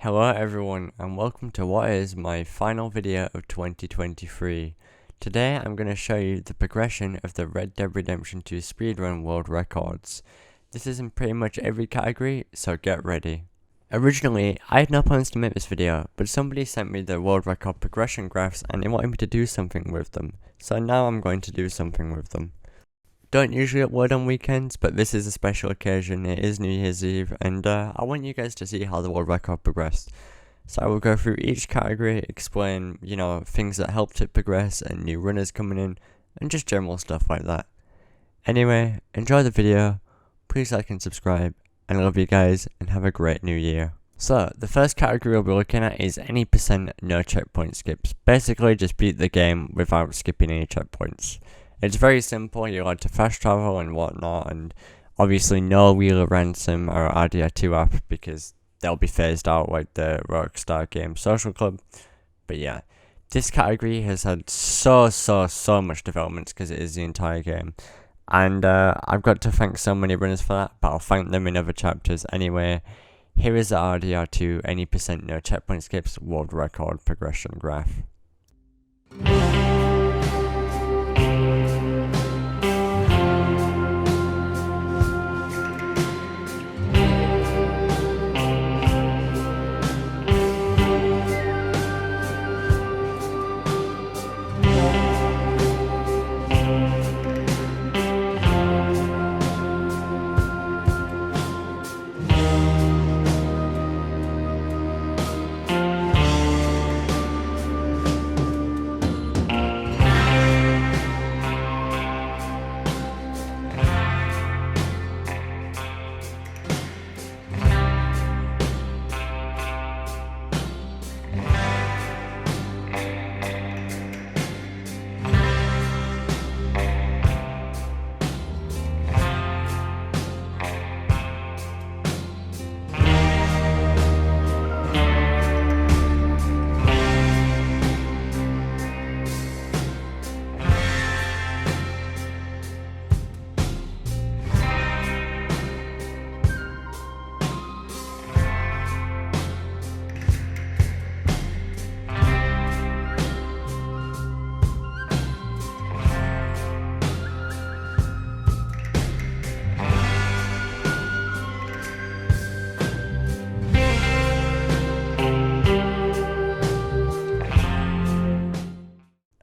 Hello everyone and welcome to what is my final video of 2023. Today I'm going to show you the progression of the Red Dead Redemption 2 speedrun world records. This is in pretty much every category, so get ready. Originally, I had no plans to make this video, but somebody sent me the world record progression graphs and they wanted me to do something with them, so now I'm going to do something with them. Don't usually upload on weekends, but this is a special occasion. It is New Year's Eve, and I want you guys to see how the world record progressed. So I will go through each category, explain, things that helped it progress, and new runners coming in, and just general stuff like that. Anyway, enjoy the video, please like and subscribe, and I love you guys, and have a great new year. So, the first category we'll be looking at is any percent no checkpoint skips. Basically, just beat the game without skipping any checkpoints. It's very simple, you're allowed to fast travel and whatnot, and obviously no Wheel of Ransom or RDR2 app because they'll be phased out like the Rockstar Game Social Club. But yeah, this category has had so much development because it is the entire game. And I've got to thank so many runners for that, but I'll thank them in other chapters anyway. Here is the RDR2 any percent no checkpoint skips world record progression graph.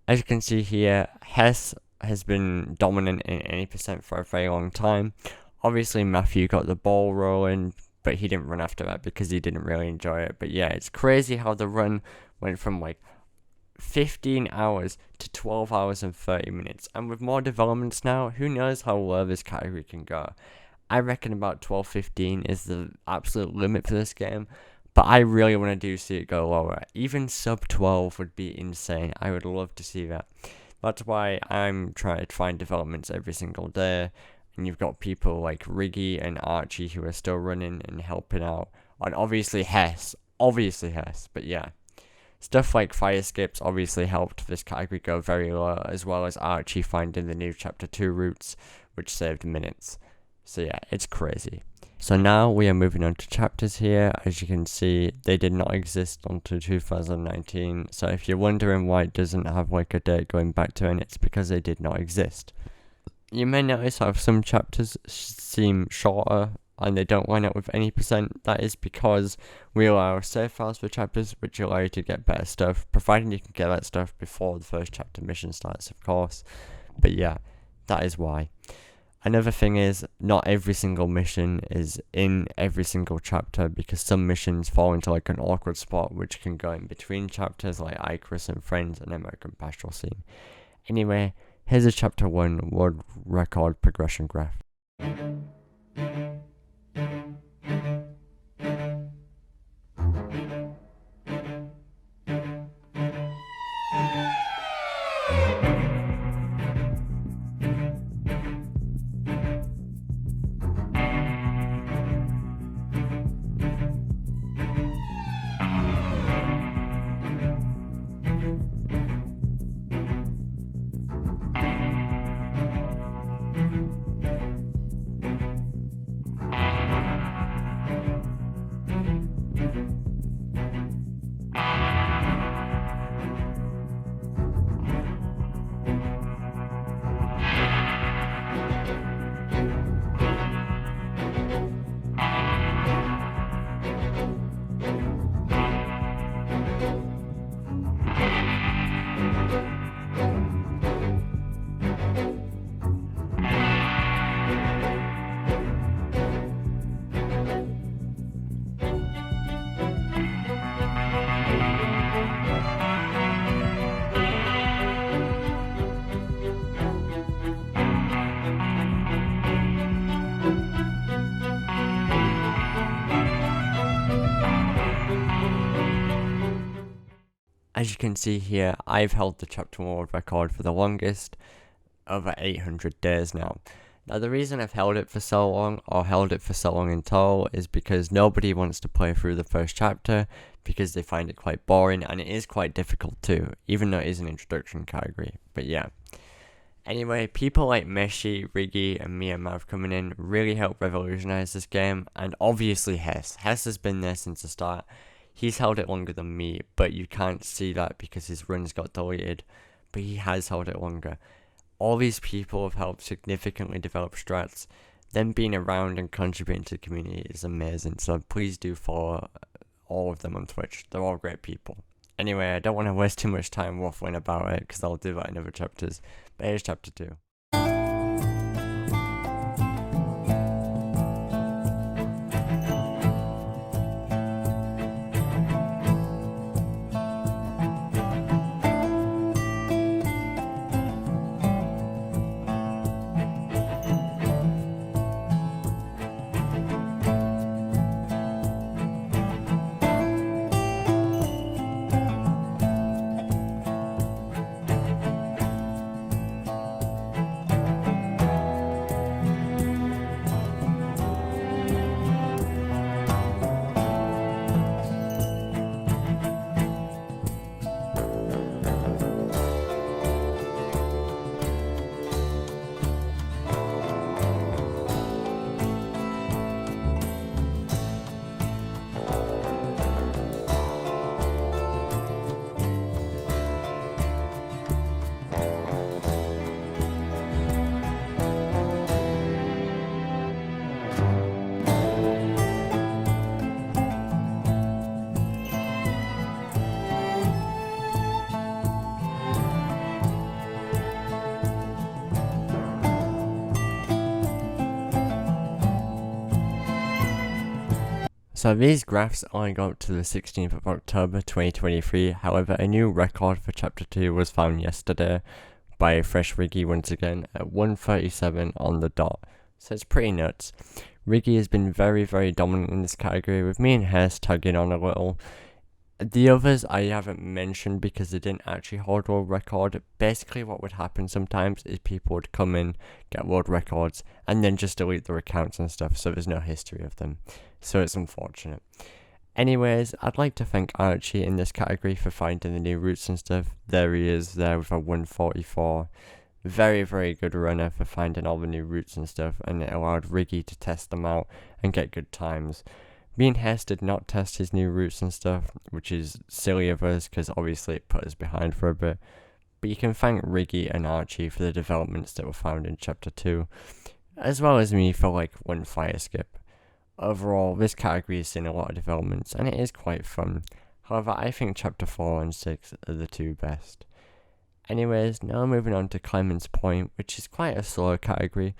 As you can see here, Hess has been dominant in any percent for a very long time. Obviously Matthew got the ball rolling, but he didn't run after that because he didn't really enjoy it. But yeah, it's crazy how the run went from like 15 hours to 12 hours and 30 minutes. And with more developments now, who knows how low this category can go. I reckon about 12-15 is the absolute limit for this game. But I really want to see it go lower. Even sub 12 would be insane. I would love to see that. That's why I'm trying to find developments every single day. And you've got people like Riggy and Archie who are still running and helping out. And obviously Hess. But yeah. Stuff like fire skips obviously helped this category go very low. As well as Archie finding the new chapter 2 routes, which saved minutes. So yeah, it's crazy. So now we are moving on to chapters here. As you can see, they did not exist until 2019. So if you're wondering why it doesn't have like a date going back to it, it's because they did not exist. You may notice how some chapters seem shorter and they don't line up with any percent. That is because we allow save files for chapters, which allow you to get better stuff, providing you can get that stuff before the first chapter mission starts, of course. But yeah, that is why. Another thing is, not every single mission is in every single chapter because some missions fall into like an awkward spot which can go in between chapters like Icarus and Friends and American Pastoral Scene. Anyway, here's a chapter 1 world record progression graph. As you can see here, I've held the chapter 1 world record for the longest, over 800 days now. Now the reason I've held it for so long, or held it for so long in total, is because nobody wants to play through the first chapter because they find it quite boring, and it is quite difficult too, even though it is an introduction category. But yeah. Anyway, people like Meshi, Riggy, and Miyamav coming in really helped revolutionize this game, and obviously Hess. Hess has been there since the start. He's held it longer than me, but you can't see that because his runs got deleted, but he has held it longer. All these people have helped significantly develop strats. Them being around and contributing to the community is amazing, so please do follow all of them on Twitch. They're all great people. Anyway, I don't want to waste too much time waffling about it, because I'll do that in other chapters. But here's chapter 2. So these graphs only go up to the 16th of October 2023, however a new record for chapter 2 was found yesterday by Fresh Riggy once again at 1:37 on the dot, so it's pretty nuts. Riggy has been very dominant in this category, with me and Hess tagging on a little. The others I haven't mentioned because they didn't actually hold world record. Basically what would happen sometimes is people would come in, get world records, and then just delete their accounts and stuff, so there's no history of them. So it's unfortunate. Anyways, I'd like to thank Archie in this category for finding the new routes and stuff. There he is there with a 144. Very good runner for finding all the new routes and stuff, and it allowed Riggy to test them out and get good times. Me and Hess did not test his new routes and stuff, which is silly of us because obviously it put us behind for a bit. But you can thank Riggy and Archie for the developments that were found in chapter 2, as well as me for like one fire skip. Overall, this category has seen a lot of developments and it is quite fun. However, I think chapter 4 and 6 are the two best. Anyways, now moving on to Clemens Point, which is quite a slow category,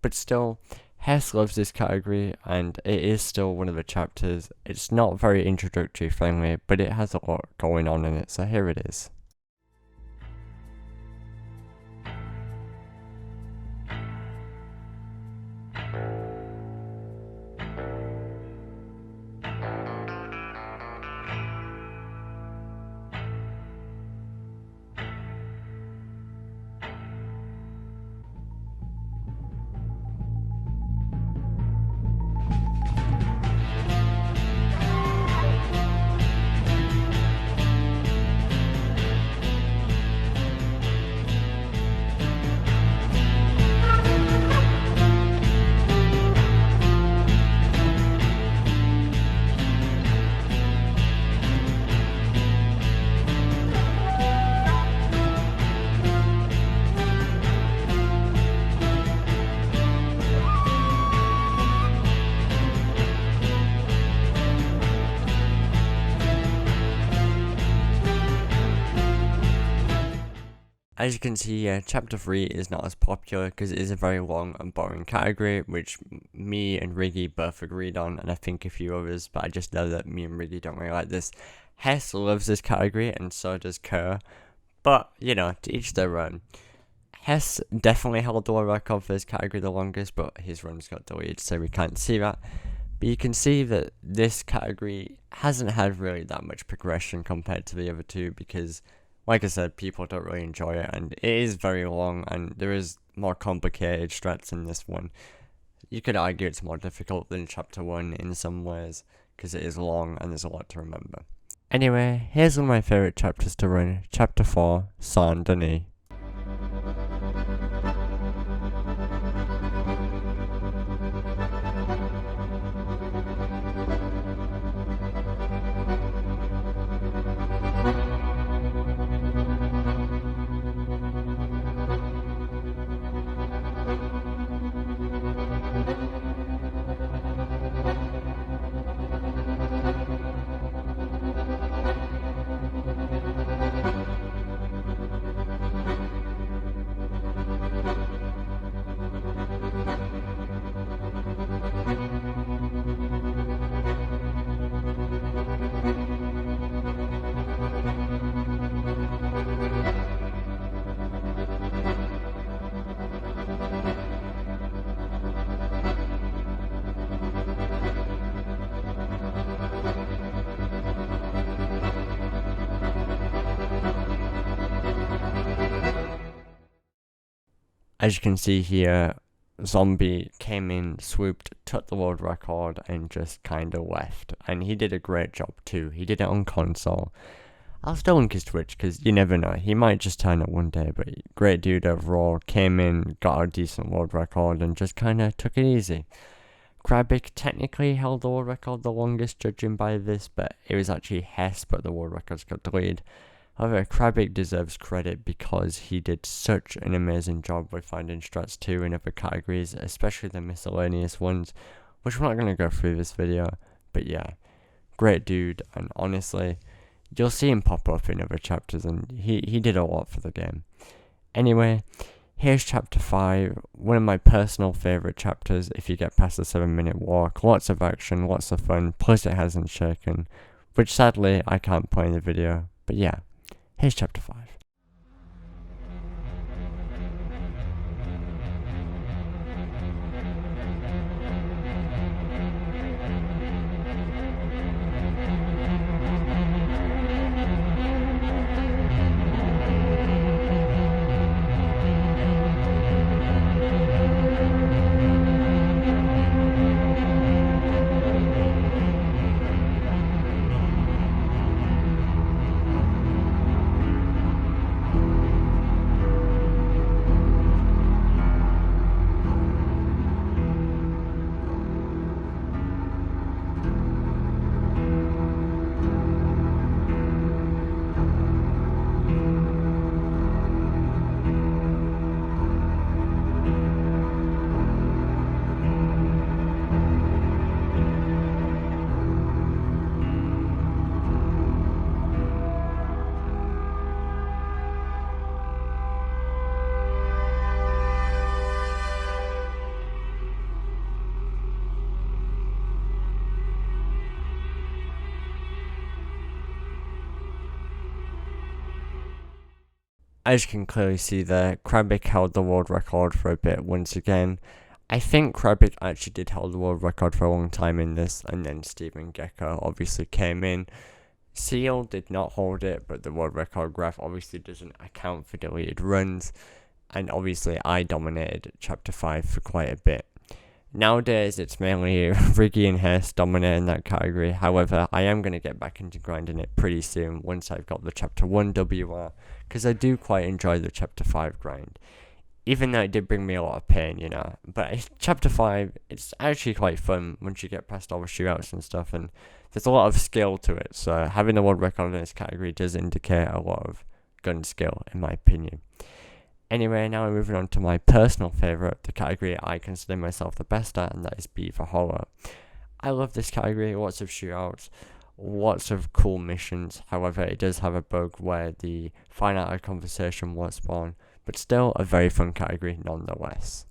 but still, Hess loves this category and it is still one of the chapters. It's not very introductory friendly, but it has a lot going on in it, so here it is. As you can see here, chapter 3 is not as popular because it is a very long and boring category, which me and Riggy both agreed on, and I think a few others, but I just know that me and Riggy don't really like this. Hess loves this category, and so does Kerr, but, you know, to each their own. Hess definitely held the world record for this category the longest, but his runs got deleted, so we can't see that. But you can see that this category hasn't had really that much progression compared to the other two because, like I said, people don't really enjoy it, and it is very long, and there is more complicated strats in this one. You could argue it's more difficult than Chapter 1 in some ways, because it is long and there's a lot to remember. Anyway, here's one of my favourite chapters to run, Chapter 4, Saint Denis. As you can see here, Zombie came in, swooped, took the world record, and just kinda left. And he did a great job too. He did it on console. I'll still link his Twitch, because you never know. He might just turn up one day, but great dude overall. Came in, got a decent world record, and just kinda took it easy. Krabik technically held the world record the longest, judging by this, but it was actually Hess, but the world records got delayed. However, Krabik deserves credit because he did such an amazing job with finding strats too in other categories, especially the miscellaneous ones, which we're not going to go through this video, but yeah, great dude, and honestly, you'll see him pop up in other chapters, and he did a lot for the game. Anyway, here's Chapter 5, one of my personal favourite chapters if you get past the 7-minute walk. Lots of action, lots of fun, plus it hasn't shaken, which sadly I can't play in the video, but yeah. Here's Chapter 5. As you can clearly see there, Krabik held the world record for a bit once again. I think Krabik actually did hold the world record for a long time in this, and then Steven Gecko obviously came in. Seal did not hold it, but the world record graph obviously doesn't account for deleted runs, and obviously I dominated Chapter 5 for quite a bit. Nowadays, it's mainly Riggy and Hess dominating that category. However, I am going to get back into grinding it pretty soon once I've got the Chapter 1 WR, because I do quite enjoy the Chapter 5 grind. Even though it did bring me a lot of pain, you know. But Chapter 5, it's actually quite fun once you get past all the shootouts and stuff, and there's a lot of skill to it. So having the world record in this category does indicate a lot of gun skill, in my opinion. Anyway, now we're moving on to my personal favourite, the category I consider myself the best at, and that is Beaver Horror. I love this category, lots of shootouts, lots of cool missions. However, it does have a bug where the finite conversation won't spawn, but still a very fun category nonetheless.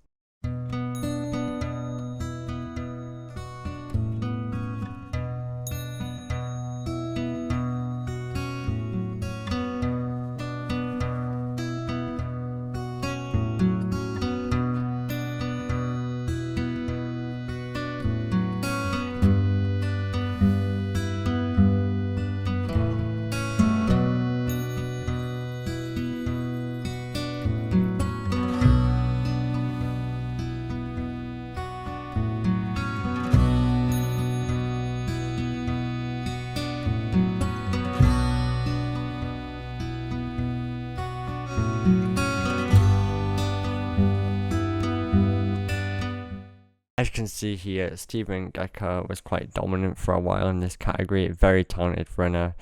As you can see here, Steven Gecker was quite dominant for a while in this category, very talented runner.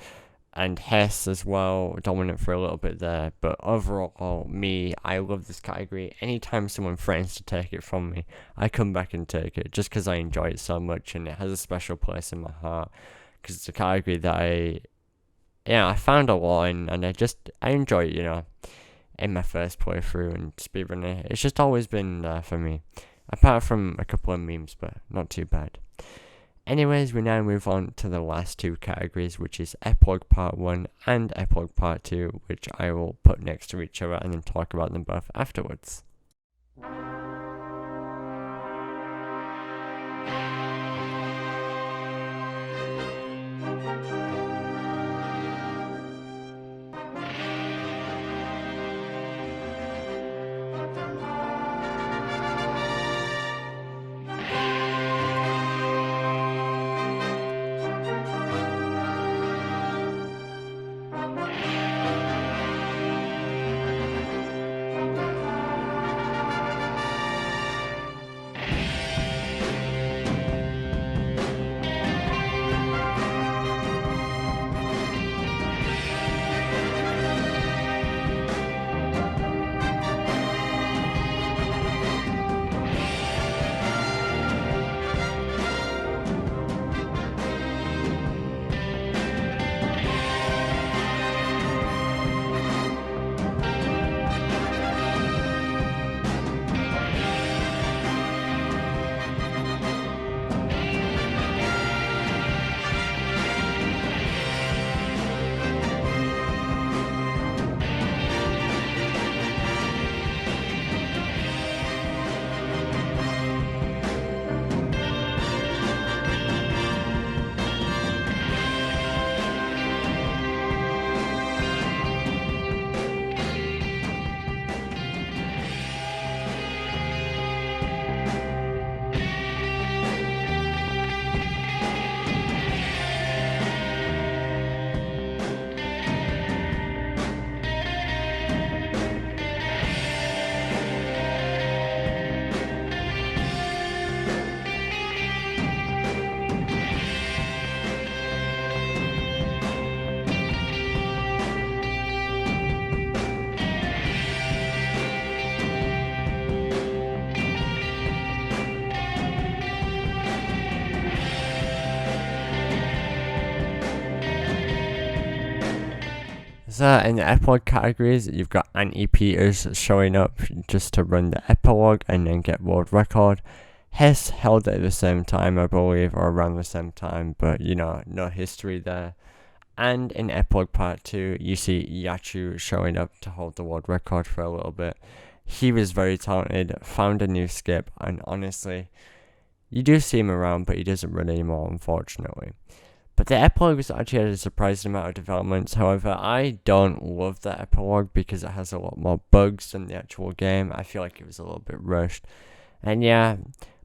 And Hess as well, dominant for a little bit there. But overall, I love this category. Anytime someone threatens to take it from me, I come back and take it, just because I enjoy it so much, and it has a special place in my heart, because it's a category that I found a lot in, and I enjoy it, in my first playthrough and speedrunning. It's just always been there for me, apart from a couple of memes, but not too bad. Anyways, we now move on to the last two categories, which is Epilogue Part 1 and Epilogue Part 2, which I will put next to each other and then talk about them both afterwards. So in the epilogue categories, you've got Beechers showing up just to run the epilogue and then get world record. Hess held it at the same time, I believe, or around the same time, but no history there. And in epilogue part 2, you see Yachu showing up to hold the world record for a little bit. He was very talented, found a new skip, and honestly, you do see him around, but he doesn't run anymore, unfortunately. But the epilogue has actually had a surprising amount of developments. However, I don't love the epilogue because it has a lot more bugs than the actual game. I feel like it was a little bit rushed. And yeah,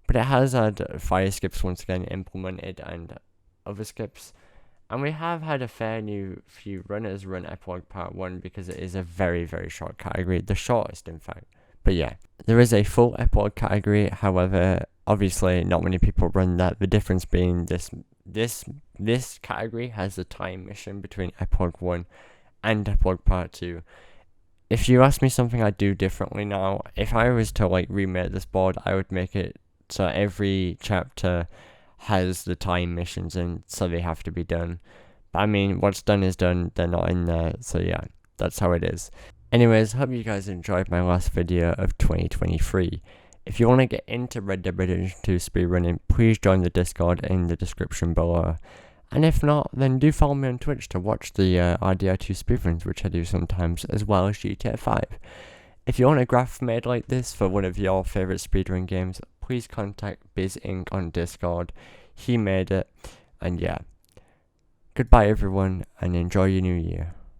but it has had fire skips once again implemented and other skips. And we have had a few runners run Epilogue Part 1 because it is a very, very short category. The shortest, in fact. But yeah, there is a full Epilogue category. However, obviously, not many people run that. The difference being this category has a time mission between Epilogue 1 and Epilogue Part 2. If you ask me something I'd do differently now, if I was to remake this board, I would make it so every chapter has the time missions in, so they have to be done. But I mean, what's done is done, they're not in there, so yeah, that's how it is. Anyways, hope you guys enjoyed my last video of 2023. If you want to get into Red Dead Redemption 2 speedrunning, please join the Discord in the description below. And if not, then do follow me on Twitch to watch the RDR2 speedruns, which I do sometimes, as well as GTA 5. If you want a graph made like this for one of your favourite speedrun games, please contact Biz Inc. on Discord. He made it, and yeah. Goodbye everyone, and enjoy your new year.